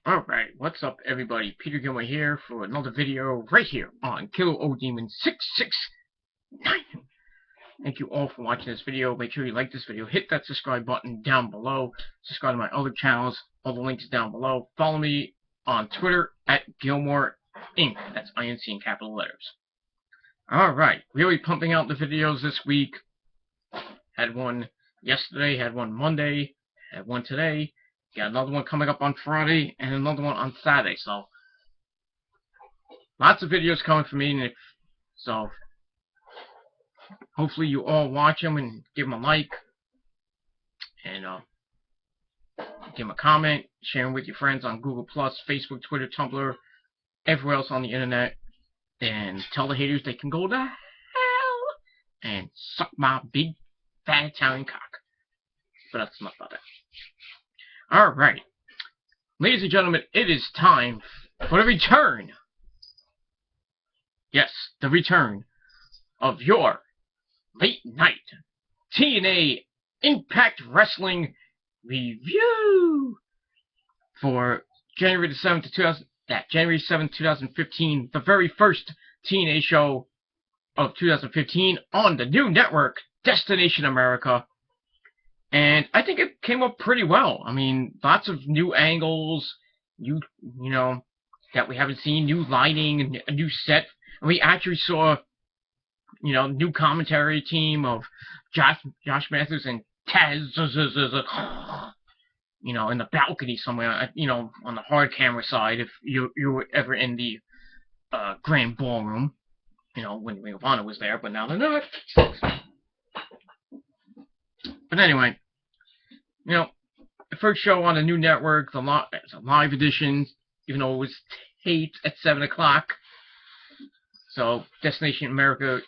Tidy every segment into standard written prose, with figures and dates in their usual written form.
Alright, what's up everybody? Peter Gilmore here for another video right here on Killer O Demon 669. Thank you all for watching this video. Make sure you like this video. Hit that subscribe button down below. Subscribe to my other channels. All the links down below. Follow me on Twitter at Gilmore Inc. That's INC in capital letters. Alright, really pumping out the videos this week. Had one yesterday, had one Monday, had one today. Got another one coming up on Friday, and another one on Saturday, so lots of videos coming from me, so hopefully you all watch them and give them a like, and give them a comment, share them with your friends on Google+, Facebook, Twitter, Tumblr, everywhere else on the internet, and tell the haters they can go to hell and suck my big fat Italian cock. But that's enough about that. Alright, ladies and gentlemen, it is time for the return. Yes, the return of your late night TNA Impact Wrestling review for January 7th, 2015, the very first TNA show of 2015 on the new network, Destination America. And I think it came up pretty well. I mean, lots of new angles, you know, that we haven't seen, new lighting, a new set. And we actually saw, new commentary team of Josh Matthews and Taz, in the balcony somewhere, on the hard camera side, if you were ever in the Grand Ballroom, when Ring of Honor was there, but now they're not. But anyway, the first show on the new network, it's a live edition, even though it was taped at 7 o'clock. So, Destination America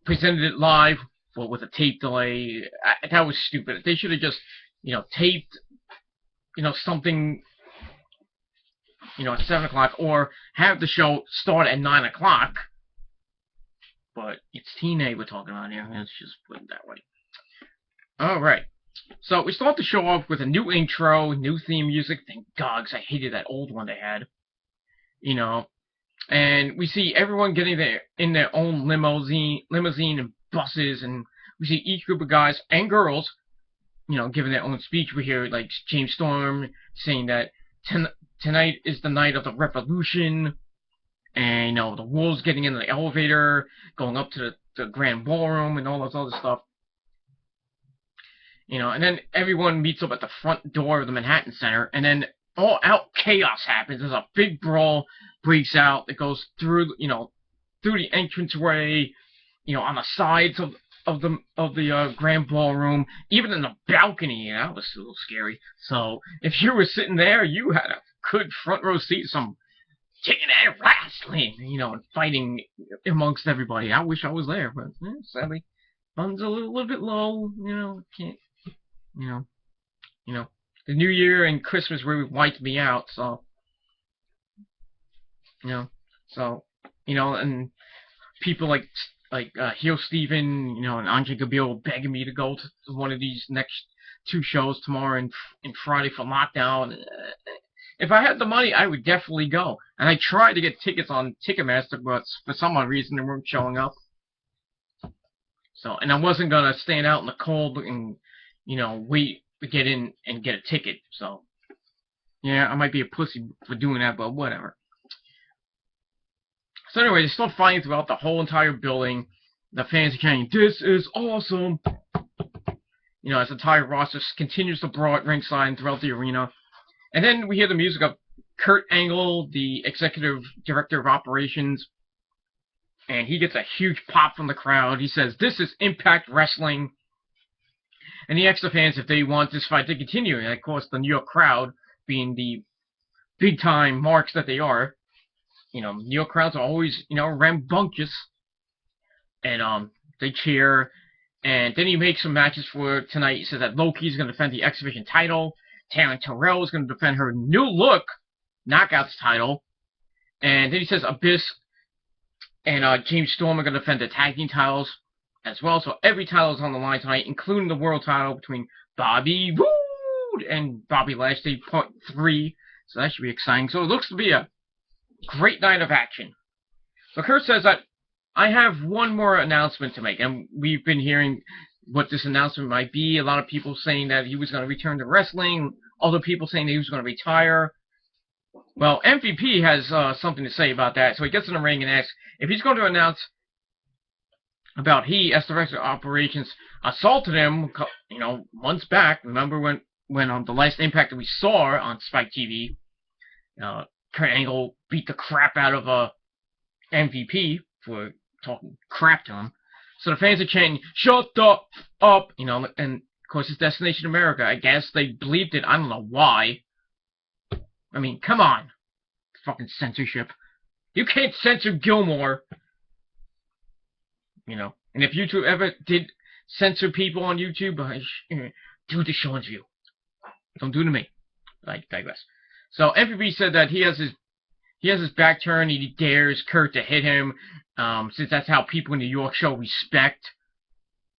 presented it live, but with a tape delay. That was stupid. They should have just, taped, something, at 7 o'clock, or have the show start at 9 o'clock. But it's TNA we're talking about here. Let's just put it that way. Alright, so we start the show off with a new intro, new theme music. Thank God, 'cause I hated that old one they had. And we see everyone getting there in their own limousine and buses, and we see each group of guys and girls, giving their own speech. We hear, like, James Storm saying that tonight is the night of the revolution, and, the wolves getting into the elevator, going up to the Grand Ballroom, and all this other stuff. And then everyone meets up at the front door of the Manhattan Center, and then all-out chaos happens. There's a big brawl breaks out that goes through, through the entranceway, on the sides of the Grand Ballroom, even in the balcony. That was a little scary. So if you were sitting there, you had a good front row seat, some TNA wrestling, and fighting amongst everybody. I wish I was there, but sadly, funds a little bit low. Can't. The New Year and Christmas really wiped me out, so, and people like Heel Steven, and Andre Gabriel begging me to go to one of these next two shows tomorrow and Friday for Lockdown. If I had the money, I would definitely go. And I tried to get tickets on Ticketmaster, but for some odd reason they weren't showing up. So, and I wasn't gonna stand out in the cold and wait to get in and get a ticket. So, yeah, I might be a pussy for doing that, but whatever. So anyway, they're still fighting throughout the whole entire building. The fans are chanting, "This is awesome!" As the entire roster continues to brawl at ringside and throughout the arena. And then we hear the music of Kurt Angle, the executive director of operations. And he gets a huge pop from the crowd. He says, "This is Impact Wrestling." And he asks the fans if they want this fight to continue. And of course, the New York crowd, being the big-time marks that they are, New York crowds are always, rambunctious. And they cheer. And then he makes some matches for tonight. He says that Loki's going to defend the X Division title. Taryn Terrell is going to defend her new look Knockouts title. And then he says Abyss and James Storm are going to defend the tag team titles as well. So every title is on the line tonight, including the world title between Bobby Roode feud, and Bobby Lashley part 3. So that should be exciting. So it looks to be a great night of action. So Kurt says that I have one more announcement to make, and we've been hearing what this announcement might be. A lot of people saying that he was going to return to wrestling, other people saying that he was going to retire. Well, MVP has something to say about that, so he gets in the ring and asks if he's going to announce about he, as director of operations, assaulted him, months back. Remember when on the last Impact that we saw on Spike TV, Kurt Angle beat the crap out of MVP for talking crap to him. So the fans are chanting, "Shut the up!" And of course it's Destination America. I guess they bleeped it. I don't know why. I mean, come on. Fucking censorship. You can't censor Gilmore. And if YouTube ever did censor people on YouTube, do to Sean's View. Don't do to me. I digress. So MVP said that he has his back turned. He dares Kurt to hit him, since that's how people in New York show respect.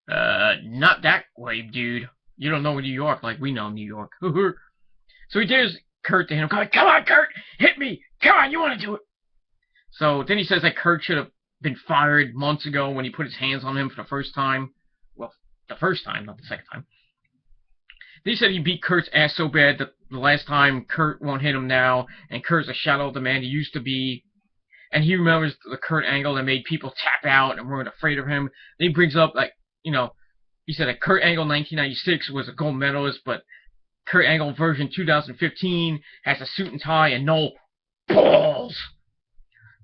Not that way, dude. You don't know New York like we know New York. So he dares Kurt to hit him. Come on, Kurt, hit me. Come on, you want to do it. So then he says that Kurt should have been fired months ago when he put his hands on him for the first time. Well, the first time, not the second time. Then he said he beat Kurt's ass so bad that the last time Kurt won't hit him now, and Kurt's a shadow of the man he used to be. And he remembers the Kurt Angle that made people tap out and weren't afraid of him. Then he brings up, he said that Kurt Angle 1996 was a gold medalist, but Kurt Angle version 2015 has a suit and tie and no balls.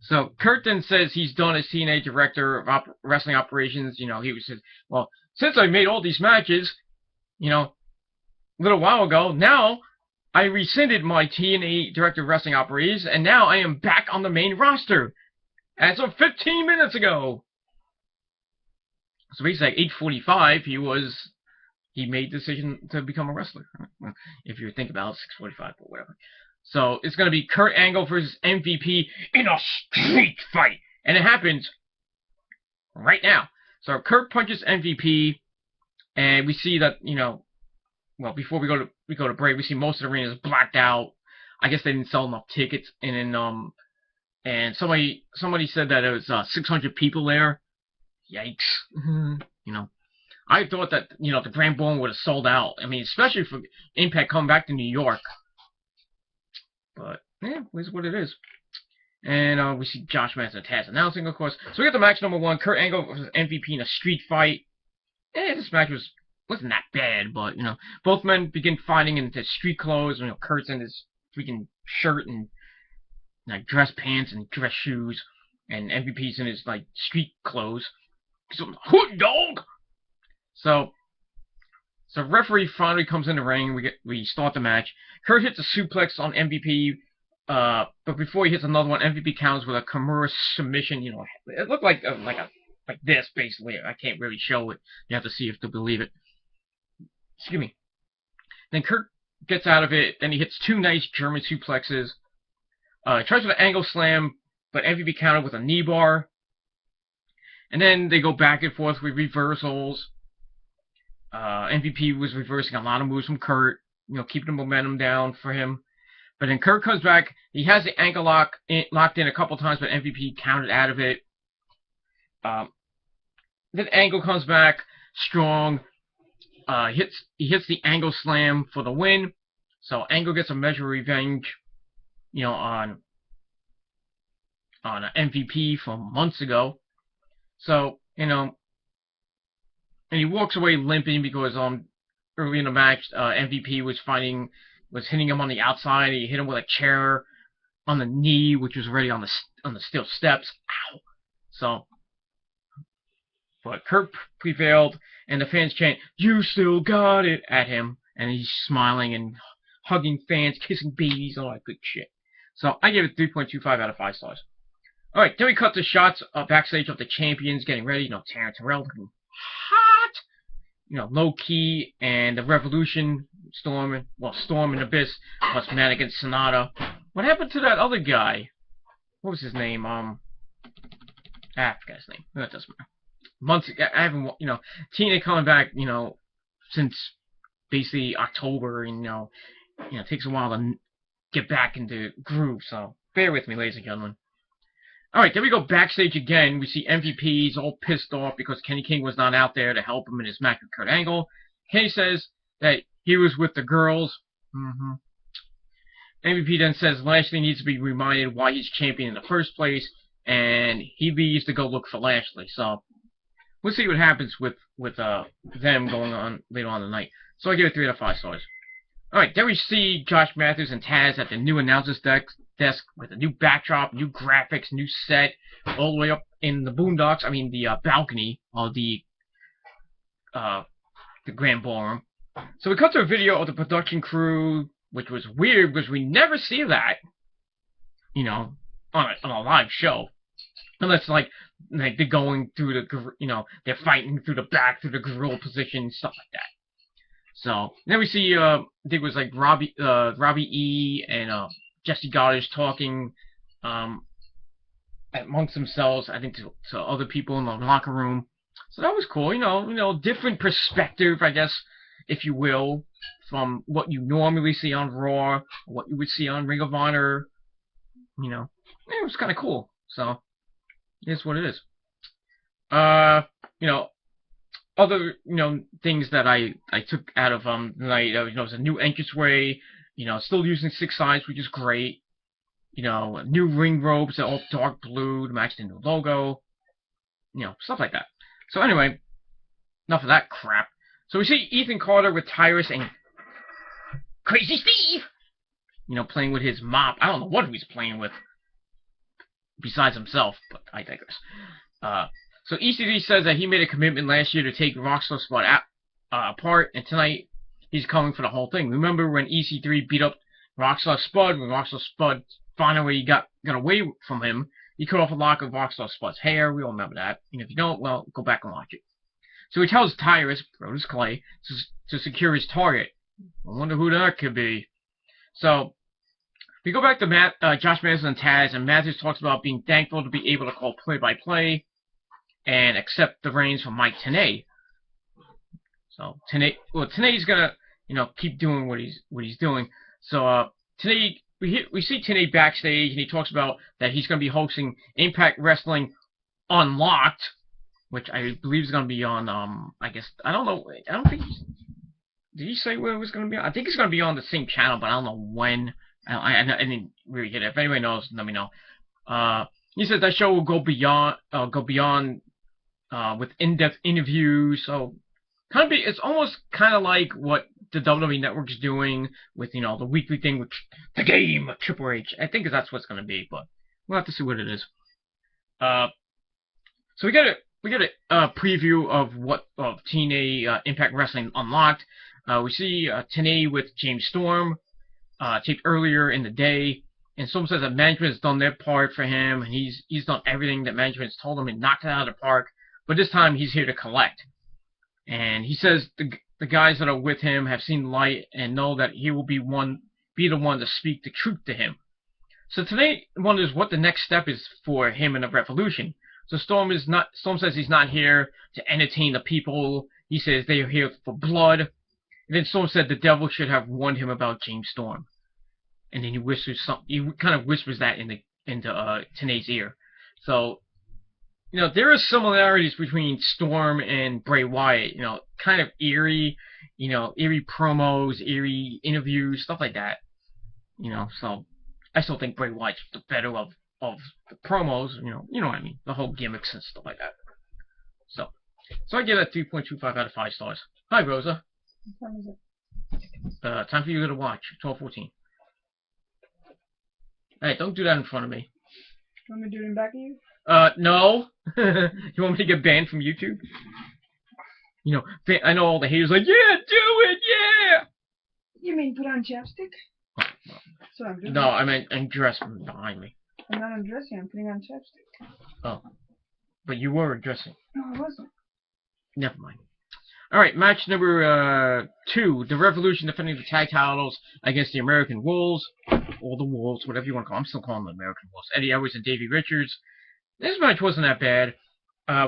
So Kurt then says he's done as TNA director of wrestling operations. He said, well, since I made all these matches, a little while ago, now I rescinded my TNA director of wrestling operations, and now I am back on the main roster as of 15 minutes ago. So basically, at 8:45, he made the decision to become a wrestler. If you think about it, 6:45 or whatever. So it's going to be Kurt Angle versus MVP in a street fight. And it happens right now. So Kurt punches MVP, and we see that, well, before we go to break, we see most of the arena is blacked out. I guess they didn't sell enough tickets. And then, and somebody said that it was 600 people there. Yikes. I thought that, the Grand Ballroom would have sold out. I mean, especially for Impact coming back to New York. But, yeah, it's what it is. And we see Josh Manson and Taz announcing, of course. So we got the match number 1, Kurt Angle versus MVP in a street fight. This match wasn't that bad, but, both men begin fighting in their street clothes. Kurt's in his freaking shirt and, dress pants and dress shoes. And MVP's in his, street clothes. He's on the hood, dog! So referee finally comes in the ring. We start the match. Kurt hits a suplex on MVP, but before he hits another one, MVP counters with a Kimura submission. It looked like this basically. I can't really show it. You have to see it to believe it. Excuse me. Then Kurt gets out of it. Then he hits 2 nice German suplexes. Tries with an angle slam, but MVP countered with a knee bar. And then they go back and forth with reversals. MVP was reversing a lot of moves from Kurt, keeping the momentum down for him. But then Kurt comes back. He has the ankle locked in a couple times, but MVP counted out of it. Then Angle comes back strong. He hits the Angle Slam for the win. So Angle gets a measure of revenge, on MVP from months ago. So, and he walks away limping because early in the match, MVP was hitting him on the outside. He hit him with a chair on the knee, which was already on the steel steps. Ow! So, but Kurt prevailed, and the fans chant, "You still got it," at him, and he's smiling and hugging fans, kissing babies, all that good shit. So I gave it 3.25 out of 5 stars. All right, then we cut the shots backstage of the champions getting ready. Taryn Terrell looking hot. Low Key and the Revolution, Storm and Abyss, plus Manic and Sonata. What happened to that other guy? What was his name? I forgot his name. That doesn't matter. Months ago, I haven't, TNA coming back, since basically October, and it takes a while to get back into groove. So bear with me, ladies and gentlemen. All right, then we go backstage again. We see MVP. He's all pissed off because Kenny King was not out there to help him in his match with Kurt Angle. Kenny says that he was with the girls. MVP then says Lashley needs to be reminded why he's champion in the first place, and he leaves to go look for Lashley. So we'll see what happens with them going on later on tonight. So I give it 3 out of 5 stars. All right, then we see Josh Matthews and Taz at the new announcers desk with a new backdrop, new graphics, new set, all the way up in the boondocks. I mean, the balcony of the Grand Ballroom. So we cut to a video of the production crew, which was weird because we never see that, on a live show, unless like they're going through the, they're fighting through the back, through the gorilla position, stuff like that. So then we see, I think it was like Robbie E and Jesse Goddard talking amongst themselves, I think to other people in the locker room. So that was cool, different perspective, I guess, if you will, from what you normally see on Raw, or what you would see on Ring of Honor. It was kind of cool. So here's what it is. Other, things that I took out of the night, it's a new entranceway, still using 6 sides, which is great. New ring ropes, they're all dark blue to match the new logo. Stuff like that. So anyway, enough of that crap. So we see Ethan Carter with Tyrus and Crazy Steve, playing with his mop. I don't know what he's playing with besides himself, but I digress. So EC3 says that he made a commitment last year to take Rockstar Spud apart, and tonight he's coming for the whole thing. Remember when EC3 beat up Rockstar Spud, when Rockstar Spud finally got away from him, he cut off a lock of Rockstar Spud's hair. We all remember that. And if you don't, well, go back and watch it. So he tells Tyrus, Brodus Clay, to secure his target. I wonder who that could be. So we go back to Josh Matthews and Taz, and Matthews talks about being thankful to be able to call play-by-play and accept the reins from Mike Tenay. So Tenay's gonna, keep doing what he's doing. So Tenay, we see Tenay backstage, and he talks about that he's gonna be hosting Impact Wrestling Unlocked, which I believe is gonna be on I guess I don't know. I don't think did he say where it was gonna be on? I think it's gonna be on the same channel, but I don't know when. I didn't really get it. If anyone knows, let me know. He said that show will go beyond with in-depth interviews. So it's almost kind of like what the WWE Network is doing with the weekly thing with the game of Triple H. I think that's what it's gonna be, but we'll have to see what it is. So we get a preview of TNA Impact Wrestling Unlocked. We see Tenay with James Storm. Taped earlier in the day, and Storm says that management has done their part for him, and he's done everything that management's told him and knocked it out of the park. But this time he's here to collect. And he says the guys that are with him have seen light and know that he will be the one to speak the truth to him. So Tenay wonders what the next step is for him in the Revolution. So Storm says he's not here to entertain the people. He says they are here for blood. And then Storm said the devil should have warned him about James Storm. And then he kind of whispers that into Tenay's ear. So, there are similarities between Storm and Bray Wyatt. Kind of eerie, eerie promos, eerie interviews, stuff like that. So I still think Bray Wyatt's the better of the promos. You know what I mean, the whole gimmicks and stuff like that. So I give that 3.25 out of 5 stars. Hi, Rosa. What time is it? Time for you to watch. 12:14. Hey, don't do that in front of me. You want me to do it in back of you? No. You want me to get banned from YouTube? I know all the haters like, yeah, do it, yeah! You mean put on chapstick? Oh, well. So I'm doing. No, I meant undress behind me. I'm not undressing, I'm putting on chapstick. Oh. But you were undressing. No, I wasn't. Never mind. Alright, match number 2. The Revolution defending the tag titles against the American Wolves. Or the Wolves, whatever you want to call them. I'm still calling them American Wolves. Eddie Edwards and Davey Richards. This match wasn't that bad.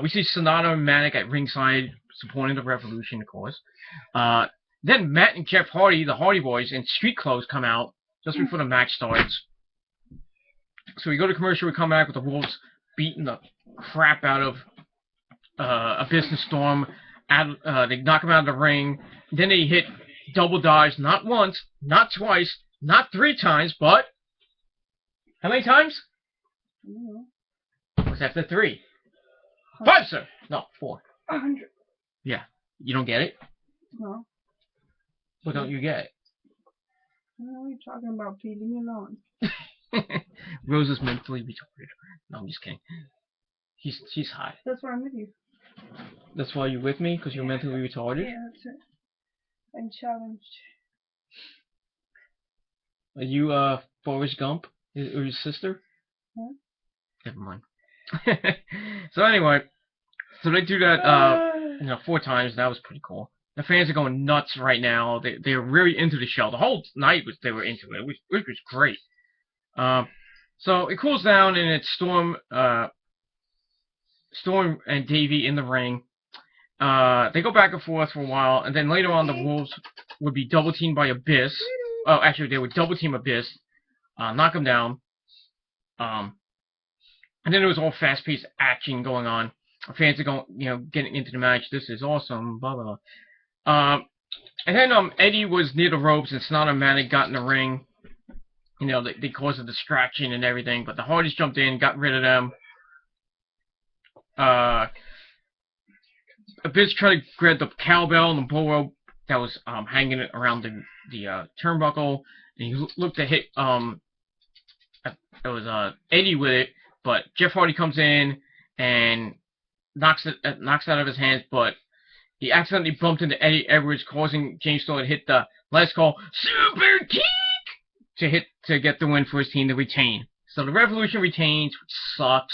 We see Sonata and Manic at ringside, supporting the Revolution, of course. Then Matt and Jeff Hardy, the Hardy Boys, in street clothes come out just before the match starts. So we go to commercial, we come back with the Wolves beating the crap out of Abyss and Storm. They knock them out of the ring. Then they hit double dives, not once, not twice, not 3 times, but how many times? I don't know. What's after 3? 5, sir. No, 4. 100. Yeah. You don't get it? No. What don't you get? I don't know what you're talking about, Pete. Leave me alone. Rose is mentally retarded. No, I'm just kidding. She's high. That's why I'm with you. That's why you're with me? Because you're mentally retarded? Yeah, that's it. I'm challenged. Are you, Forrest Gump? Or your sister? What? Never mind. So anyway, so they do that, 4 times. That was pretty cool. The fans are going nuts right now. They're really into the show. The whole night they were into it. It was great. So it cools down, and it's Storm and Davey in the ring. They go back and forth for a while, and then later on the Wolves would be double teamed by Abyss. Oh, actually, they would double team Abyss, knock him down. And then there was all fast-paced action going on. Fans are going, getting into the match. This is awesome. Blah blah blah. And then Eddie was near the ropes, and Snot and Manic got in the ring. They caused a distraction and everything, but the Hardys jumped in, got rid of them. Abyss tried to grab the cowbell and the bull rope that was hanging around the turnbuckle, and he looked to hit it was Eddie with it, but Jeff Hardy comes in and knocks it out of his hands, but he accidentally bumped into Eddie Edwards, causing James Storm to hit the last call super kick to get the win for his team to retain. So the Revolution retains, which sucks.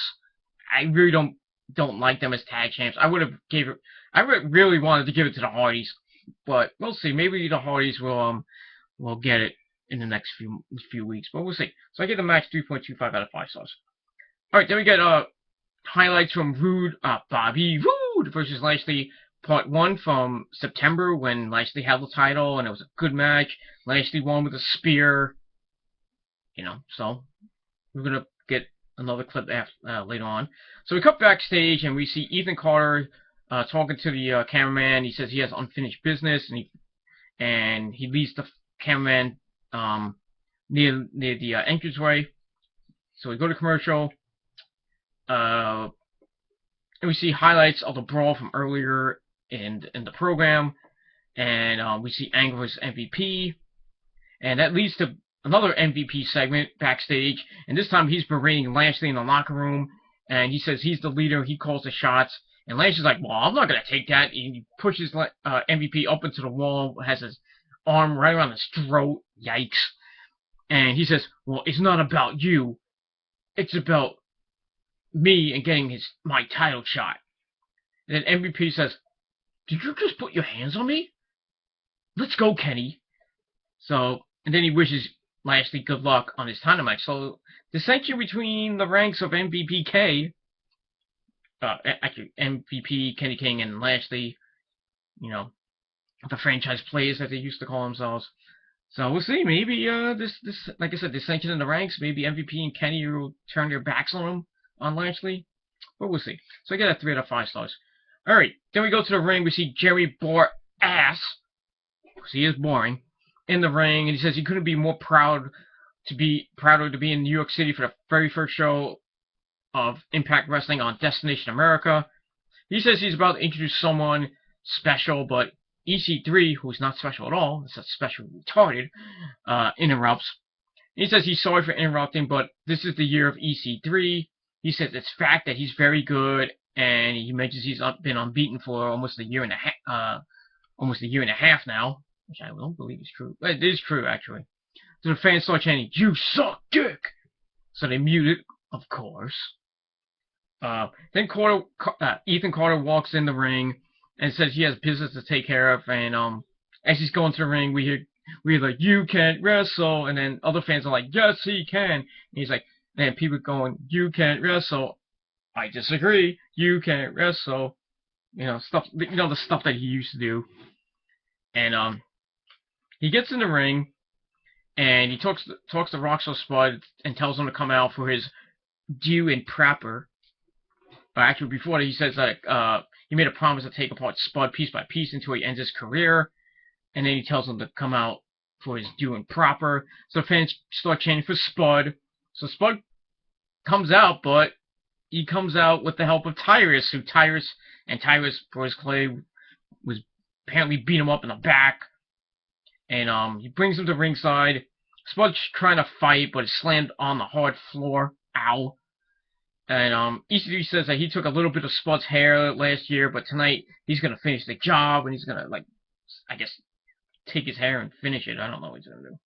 I really don't like them as tag champs. I really wanted to give it to the Hardys, but we'll see. Maybe the Hardys will get it in the next few weeks, but we'll see. So I give the match 3.25 out of 5 stars. All right, then we get highlights from Bobby Roode versus Lashley, Part 1 from September when Lashley held the title, and it was a good match. Lashley won with a spear. So we're gonna get another clip later on. So we cut backstage and we see Ethan Carter talking to the cameraman. He says he has unfinished business, and he leads the cameraman near the entranceway. So we go to commercial, and we see highlights of the brawl from earlier in the program, and we see Angle vs MVP, and that leads to another MVP segment backstage, and this time he's berating Lashley in the locker room, and he says he's the leader, he calls the shots, and Lashley's like, well, I'm not going to take that, and he pushes MVP up into the wall, has his arm right around his throat, yikes, and he says, well, it's not about you, it's about me and getting my title shot. And then MVP says, did you just put your hands on me? Let's go, Kenny. So, and then he wishes Lashley good luck on his title match. So, dissension between the ranks of MVP Kenny King and Lashley, the franchise players that they used to call themselves. So we'll see. Maybe this like I said, dissension in the ranks. Maybe MVP and Kenny will turn their backs on Lashley. But we'll see. So I get a 3 out of 5 stars. Alright, then we go to the ring. We see Jerry Borash, because he is boring, in the ring, and he says he couldn't be more prouder to be in New York City for the very first show of Impact Wrestling on Destination America. He says he's about to introduce someone special, but EC3, who's not special at all, it's a special retarded, interrupts. He says he's sorry for interrupting, but this is the year of EC3. He says it's fact that he's very good, and he mentions he's been unbeaten for almost a year and a half now, which I don't believe is true. But it is true, actually. So the fans start chanting, "You suck dick!" So they mute it, of course. Then Ethan Carter walks in the ring and says he has business to take care of, and as he's going to the ring, we hear like, "You can't wrestle," and then other fans are like, "Yes, he can." And he's like, and people going, "You can't wrestle." I disagree. You can't wrestle. Stuff. The stuff that he used to do. And He gets in the ring, and he talks to Rockstar Spud and tells him to come out for his due and proper. Actually, before that, he says that he made a promise to take apart Spud piece by piece until he ends his career, and then he tells him to come out for his due and proper. So fans start chanting for Spud. So Spud comes out, but he comes out with the help of Tyrus, Tyrus Boris Clay was apparently beat him up in the back, and he brings him to ringside. Spud's trying to fight, but is slammed on the hard floor. Ow. And EC3 says that he took a little bit of Spud's hair last year, but tonight he's gonna finish the job, and he's gonna, like, I guess, take his hair and finish it. I don't know what he's gonna do.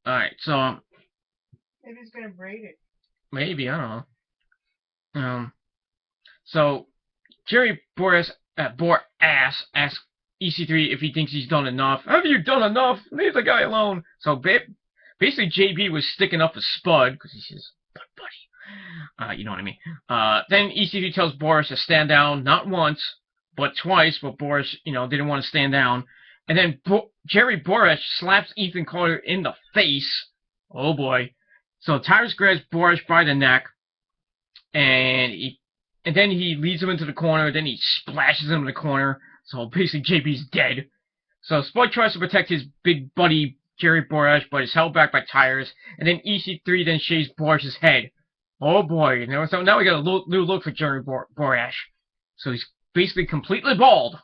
Alright, so Maybe he's gonna braid it. maybe, I don't know. So Jerry Borash asks EC3 if he thinks he's done enough. Have you done enough? Leave the guy alone. So basically JB was sticking up for Spud, because he's his buddy. You know what I mean. Then EC3 tells Borash to stand down, not once, but twice, but Borash, didn't want to stand down. And then Jerry Borash slaps Ethan Carter in the face. Oh boy. So Tyrus grabs Borash by the neck, and then he leads him into the corner, then he splashes him in the corner. So basically JB's dead. So Spud tries to protect his big buddy Jerry Borash, but is held back by Tyrus. And then EC3 then shaves Borash's head. Oh boy. So now we got a new look for Jerry Borash. So he's basically completely bald,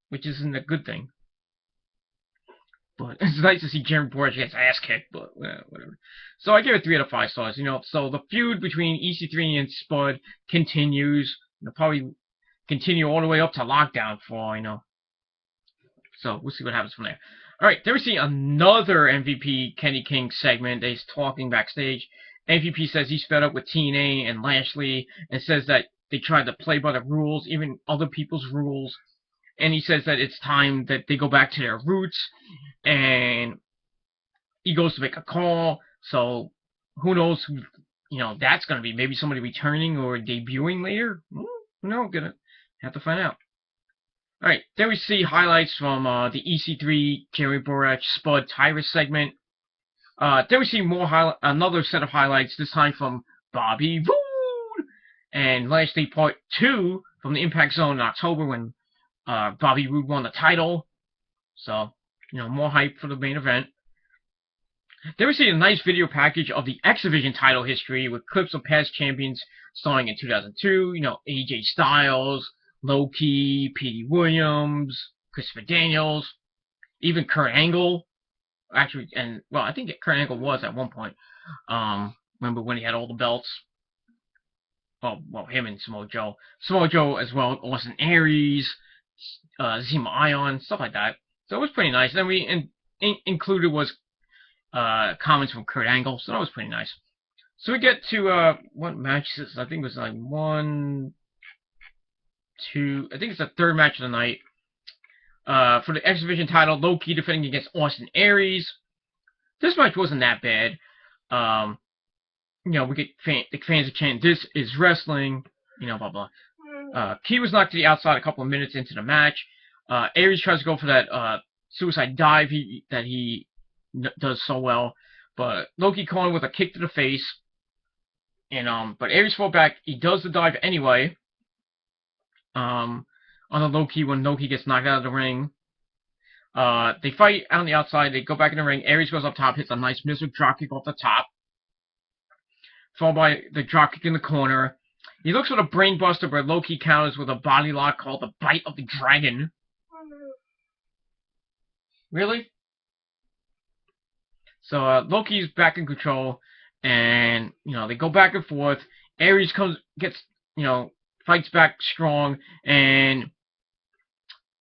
which isn't a good thing. But it's nice to see Jerry Borash gets ass kicked, but whatever. So I give it 3 out of 5 stars. So the feud between EC3 and Spud continues. It'll probably continue all the way up to Lockdown for all I know. So we'll see what happens from there. Alright, then we see another MVP Kenny King segment. He's talking backstage. MVP says he's fed up with TNA and Lashley, and says that they tried to play by the rules, even other people's rules. And he says that it's time that they go back to their roots, and he goes to make a call. So who knows who that's going to be. Maybe somebody returning or debuting later. Gonna have to find out. Alright, then we see highlights from the EC3 Jerry Borash Spud Tyrus segment. Then we see another set of highlights, this time from Bobby Roode and Lashley Part 2 from the Impact Zone in October when Bobby Roode won the title. So, more hype for the main event. Then we see a nice video package of the X Division title history with clips of past champions starting in 2002. AJ Styles, Low Ki, Petey Williams, Christopher Daniels, even Kurt Angle. Actually, I think Kurt Angle was at one point. Remember when he had all the belts? Well, him and Samoa Joe. Samoa Joe as well, Austin Aries, Zema Ion, stuff like that. So it was pretty nice. Then we included was comments from Kurt Angle, so that was pretty nice. So we get to what match is this? I think it was like 1, 2. I think it's the third match of the night. For the X Division title, Low Ki defending against Austin Aries. This match wasn't that bad. We get the fans are chanting, "This is wrestling," blah blah. Ki was knocked to the outside a couple of minutes into the match. Aries tries to go for that suicide dive that he does so well, but Low Ki caught him with a kick to the face. And but Aries fought back. He does the dive anyway. On the Low Ki when Low Ki gets knocked out of the ring. They fight on the outside. They go back in the ring. Aries goes up top, hits a nice missile dropkick off the top, followed by the dropkick in the corner. He looks for the brainbuster, but Low Ki counters with a body lock called the Bite of the Dragon. Really? So Low Ki's back in control, and they go back and forth. Aries fights back strong, and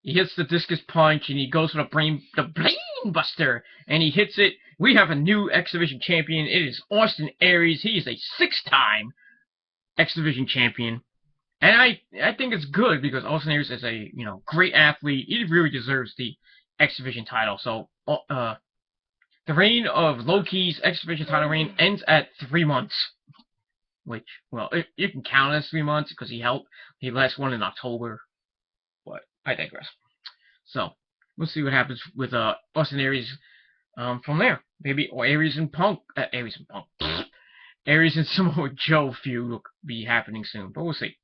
he hits the discus punch, and he goes for the brainbuster, and he hits it. We have a new X Division champion. It is Austin Aries. He is a 6-time X Division champion, and I think it's good because Austin Aries is a great athlete. He really deserves the X Division title. So the reign of Low Ki's X Division title reign ends at 3 months. Which, well, you can count as 3 months because he last won in October. But I digress. So, we'll see what happens with Austin Aries from there. Maybe or Aries and Punk. Aries and Samoa Joe feud will be happening soon, but we'll see.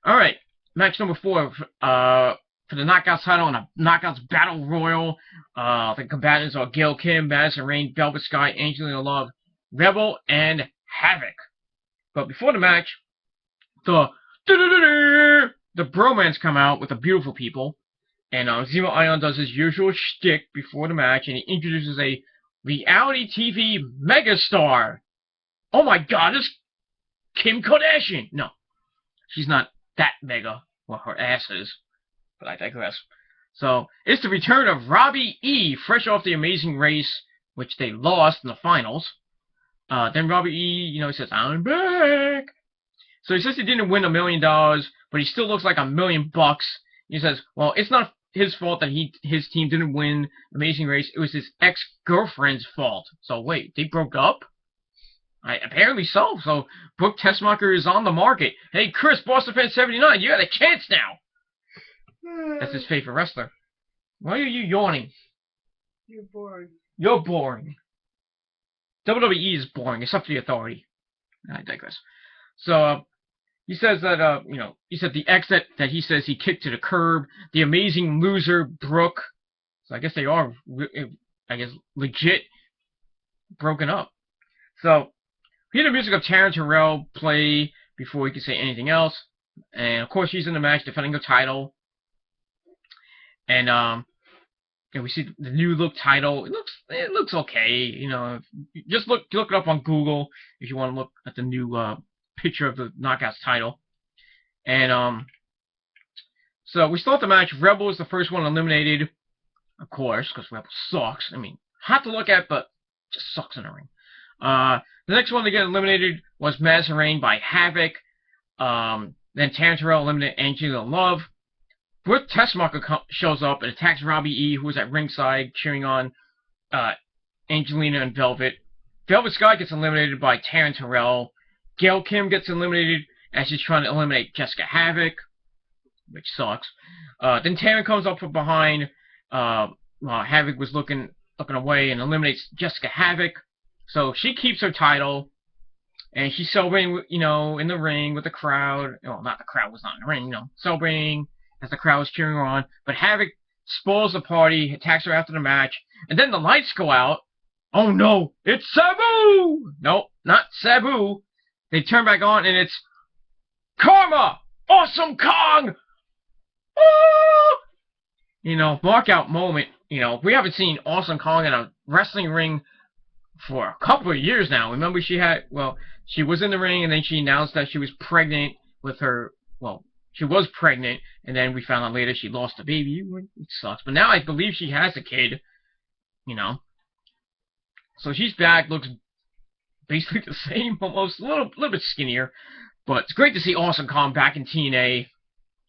All right, match number 4 for the Knockouts title and a Knockouts Battle Royal. The combatants are Gail Kim, Madison Rayne, Velvet Sky, Angelina Love, Rebel, and Havoc. But before the match, the bromance come out with the beautiful people, and Zemo Ion does his usual shtick before the match, and he introduces a reality TV megastar. Oh my God, it's Kim Kardashian. No, she's not that mega. Well, her ass is, but I digress. So, it's the return of Robbie E, fresh off the Amazing Race, which they lost in the finals. Then Robbie E, he says, I'm back. So he says he didn't win $1 million, but he still looks like $1 million. He says, well, it's not his fault that his team didn't win Amazing Race. It was his ex-girlfriend's fault. So wait, they broke up? Apparently so. So Brooke Tessmacher is on the market. Hey, Chris, Boston Fan 79, you got a chance now. That's his favorite wrestler. Why are you yawning? You're boring. You're boring. WWE is boring, except for the Authority. I digress. So, he says that, he said the ex that he says he kicked to the curb, the amazing loser, Brooke. So I guess they are, legit broken up. So, we hear the music of Taryn Terrell play before we can say anything else. And, of course, she's in the match defending her title. And we see the new look title. It looks okay. Just look it up on Google if you want to look at the new picture of the Knockouts title. And so we start the match. Rebel is the first one eliminated, of course, because Rebel sucks. I mean, hot to look at, but just sucks in the ring. The next one to get eliminated was Madison Rayne by Havoc. Then Taryn Terrell eliminated Angelina Love. Brooke Tessmacher shows up and attacks Robbie E, who was at ringside cheering on Angelina and Velvet. Velvet Sky gets eliminated by Taryn Terrell. Gail Kim gets eliminated as she's trying to eliminate Jessica Havoc, which sucks. Then Taryn comes up from behind while Havoc was looking away and eliminates Jessica Havoc. So she keeps her title, and she's celebrating, in the ring with the crowd. Well, not the crowd was not in the ring, celebrating as the crowd was cheering her on. But Havoc spoils the party, attacks her after the match, and then the lights go out. Oh no, it's Sabu! Nope, not Sabu. They turn back on, and it's Karma! Awesome Kong! Ah! Mark out moment. We haven't seen Awesome Kong in a wrestling ring for a couple of years now. Remember she was in the ring, and then she announced that she was pregnant with her, she was pregnant, and then we found out later she lost a baby. It sucks. But now I believe she has a kid, So she's back, looks basically the same, almost, a little bit skinnier. But it's great to see Awesome Kong back in TNA.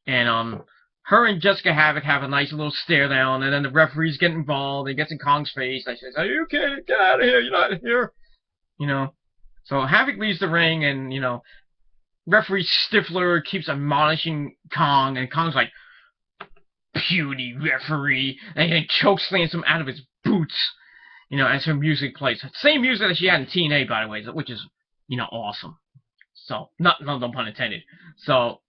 And her and Jessica Havoc have a nice little stare down, and then the referees get involved. He gets in Kong's face. He says, "Are you kidding? Get out of here! You're not here!" So Havoc leaves the ring, and referee Stifler keeps admonishing Kong, and Kong's like, "Puny referee," and he chokeslams him out of his boots. As her music plays. Same music that she had in TNA, by the way, which is, awesome. So, no pun intended. So,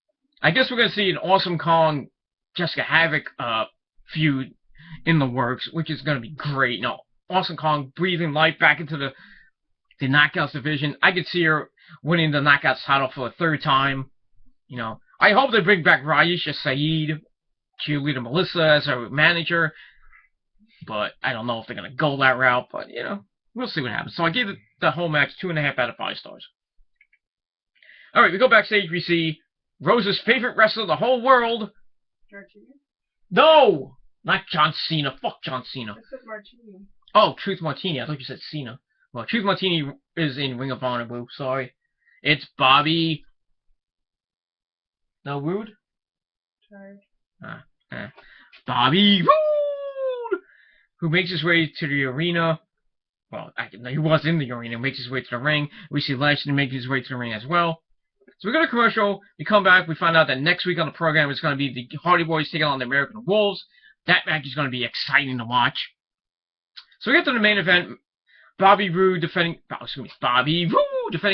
I guess we're going to see an Awesome Kong, Jessica Havoc feud in the works, which is going to be great. Awesome Kong breathing life back into the Knockouts division. I could see her winning the Knockouts title for the 3rd time. I hope they bring back Raisha Saeed, cheerleader Melissa, as her manager. But I don't know if they're going to go that route. But, we'll see what happens. So I gave the whole match 2.5 out of 5 stars. Alright, we go backstage. We see Rose's favorite wrestler in the whole world. John Cena? No! Not John Cena. Fuck John Cena. I said Martini. Oh, Truth Martini. I thought you said Cena. Well, Truth Martini is in Ring of Honor, boo. Sorry. It's Bobby... No, Roode? Tired. Bobby Roode! Who makes his way to the arena. Well, he was in the arena. Makes his way to the ring. We see Lashley make his way to the ring as well. So we go to commercial. We come back. We find out that next week on the program is going to be the Hardy Boys taking on the American Wolves. that match is going to be exciting to watch. So we get to the main event. Bobby Roode defending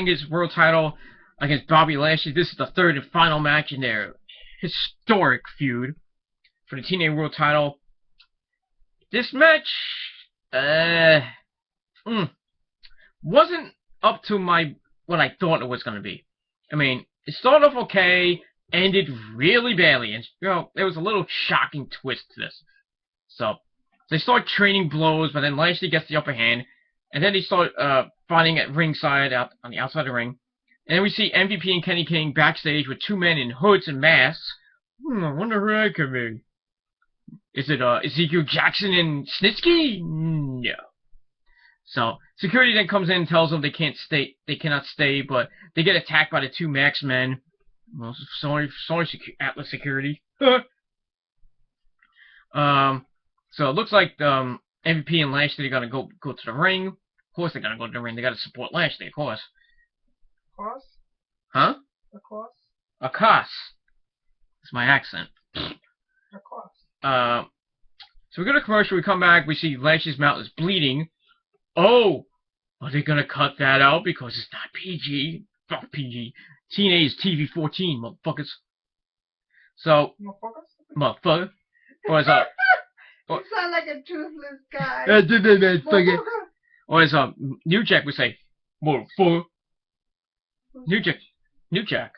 his world title against Bobby Lashley. This is the third and final match in their historic feud for the TNA World Title. This match wasn't up to what I thought it was going to be. I mean, it started off okay, ended really badly, and there was a little shocking twist to this. So they start trading blows, but then Lashley gets the upper hand, and then they start fighting at ringside out on the outside of the ring. And then we see MVP and Kenny King backstage with two men in hoods and masks. I wonder who that could be. Is it Ezekiel Jackson and Snitsky? No. So security then comes in and tells them they cannot stay, but they get attacked by the two Max men. Well, sorry, Atlas Security. So it looks like MVP and Lashley are gonna go to the ring. Of course they're gonna go to the ring. They gotta support Lashley, of course. Course? Huh? Of course. Of course. It's my accent. Of course. So we go to commercial. We come back. We see Lashley's mouth is bleeding. Oh, are they gonna cut that out because it's not PG? Fuck PG. TNA is TV-14, motherfuckers. So, motherfucker. Or as you sound like a toothless guy. Or as New Jack would say, motherfucker. New Jack.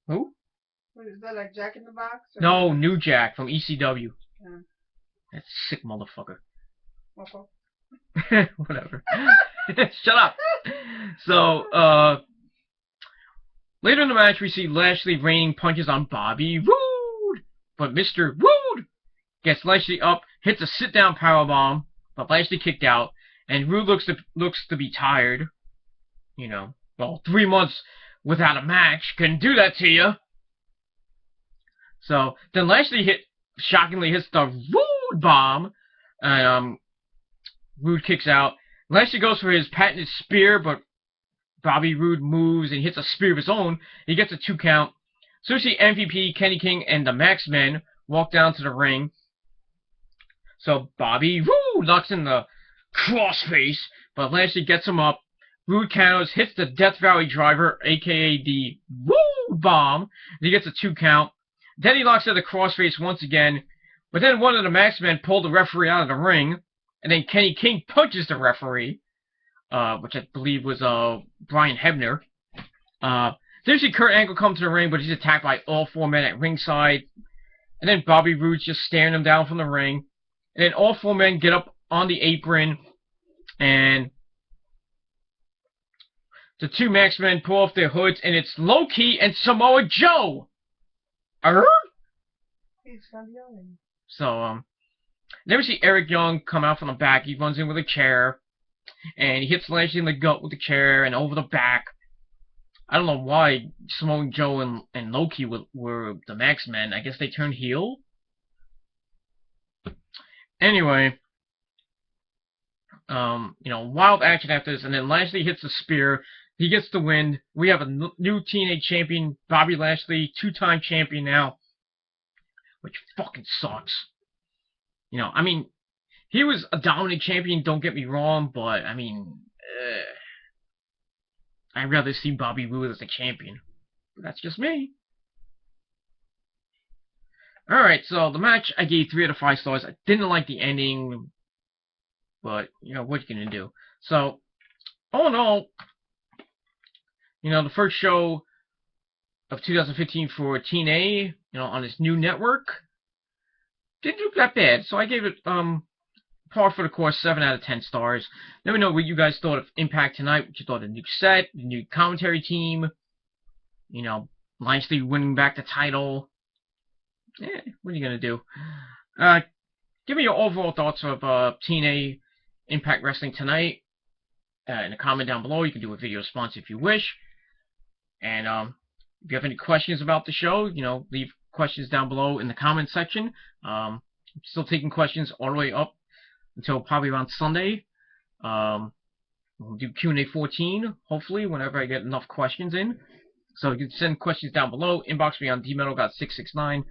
Who? What, is that like Jack in the Box? No, New Jack from ECW. Yeah. That sick motherfucker. Okay. Whatever. Shut up. So, later in the match, we see Lashley raining punches on Bobby Roode. But Mr. Roode gets Lashley up, hits a sit-down powerbomb, but Lashley kicked out, and Roode looks to be tired. Well, 3 months without a match can do that to you. So then Lashley shockingly hits the Roode bomb, and Roode kicks out. Lashley goes for his patented spear, but Bobby Roode moves and hits a spear of his own. He gets a 2 count. So we see MVP, Kenny King, and the Max Men walk down to the ring. So Bobby Roode locks in the crossface, but Lashley gets him up. Roode counters, hits the Death Valley Driver, a.k.a. the Roode Bomb, and he gets a 2 count. Then he locks in the crossface once again, but then one of the Max Men pulled the referee out of the ring, and then Kenny King punches the referee, which I believe was Brian Hebner. Then we see Kurt Angle come to the ring, but he's attacked by all 4 men at ringside, and then Bobby Roode's just staring him down from the ring, and then all 4 men get up on the apron, and the 2 Max Men pull off their hoods, and it's Low Ki and Samoa Joe. So, then we see Eric Young come out from the back. He runs in with a chair, and he hits Lashley in the gut with the chair and over the back. I don't know why Samoa Joe and Low Ki were the Max Men. I guess they turned heel. Anyway, wild action after this, and then Lashley hits the spear. He gets the win. We have a new TNA champion, Bobby Lashley, 2-time champion now, which fucking sucks. I mean, he was a dominant champion, don't get me wrong, but, I mean, I'd rather see Bobby Roode as a champion. But that's just me. Alright, so the match, I gave 3 out of 5 stars. I didn't like the ending, but, what you gonna do? So, all in all, the first show of 2015 for TNA, on this new network, didn't look that bad. So I gave it par for the course, 7 out of 10 stars. Let me know what you guys thought of Impact tonight, what you thought of the new set, the new commentary team, Lashley winning back the title. What are you going to do? Give me your overall thoughts of TNA Impact Wrestling tonight in a comment down below. You can do a video response if you wish. And if you have any questions about the show, leave questions down below in the comment section. I'm still taking questions all the way up until probably around Sunday. We'll do Q&A 14, hopefully, whenever I get enough questions in. So you can send questions down below. Inbox me on dmetal.669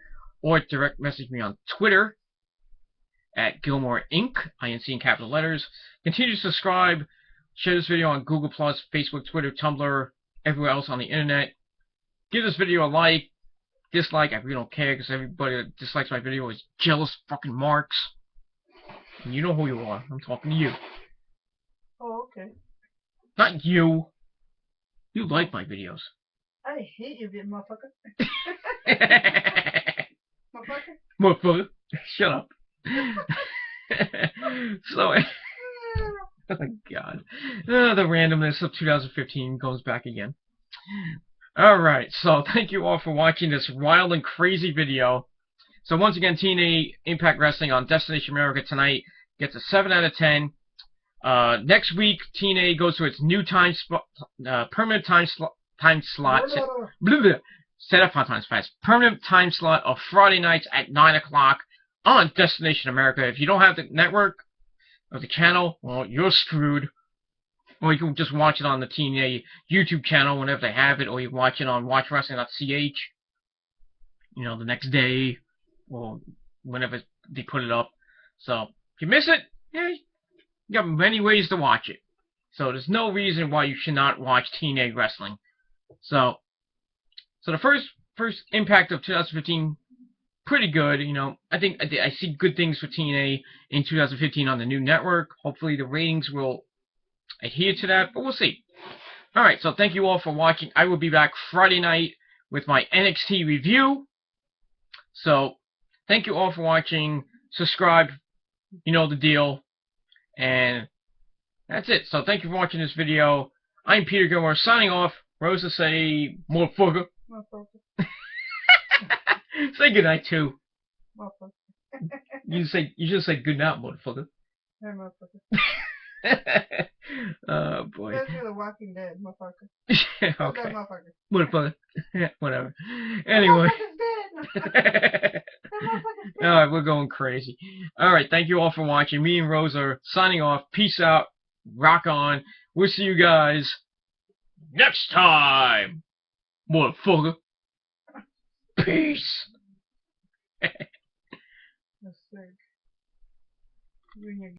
or direct message me on Twitter at Gilmore Inc. INC in capital letters. Continue to subscribe. Share this video on Google+, Facebook, Twitter, Tumblr, everywhere else on the internet. Give this video a like, dislike. I really don't care because everybody that dislikes my video is jealous fucking marks. And you know who you are. I'm talking to you. Oh, okay. Not you. You like my videos. I hate you, bit motherfucker. Motherfucker. Motherfucker. Shut up. So, oh my god. The randomness of 2015 goes back again. Alright, so thank you all for watching this wild and crazy video. So once again, TNA Impact Wrestling on Destination America tonight gets a 7 out of 10. Next week, TNA goes to its new permanent time slot. Set up on time fast. Permanent time slot of Friday nights at 9 o'clock on Destination America. If you don't have the network or the channel, well, you're screwed. Or you can just watch it on the TNA YouTube channel whenever they have it, or you can watch it on watchwrestling.ch, you know, the next day, or whenever they put it up. So, if you miss it, yeah, you got many ways to watch it. So, there's no reason why you should not watch TNA Wrestling. So the first Impact of 2015, pretty good. You know, I think I see good things for TNA in 2015 on the new network. Hopefully the ratings will adhere to that, but we'll see. Alright, so thank you all for watching. I will be back Friday night with my NXT review. So, thank you all for watching. Subscribe. You know the deal. And that's it. So, thank you for watching this video. I'm Peter Gilmore, signing off. Rosa, say, motherfucker. Motherfucker. Say goodnight, too. Motherfucker. You just say goodnight, motherfucker. Hey, motherfucker. Oh boy. That's The Walking Dead, motherfucker. Okay. Motherfucker. Motherfucker. Whatever. Anyway. Alright, we're going crazy. Alright, thank you all for watching. Me and Rose are signing off. Peace out. Rock on. We'll see you guys next time. Motherfucker. Peace. That's sick. You and your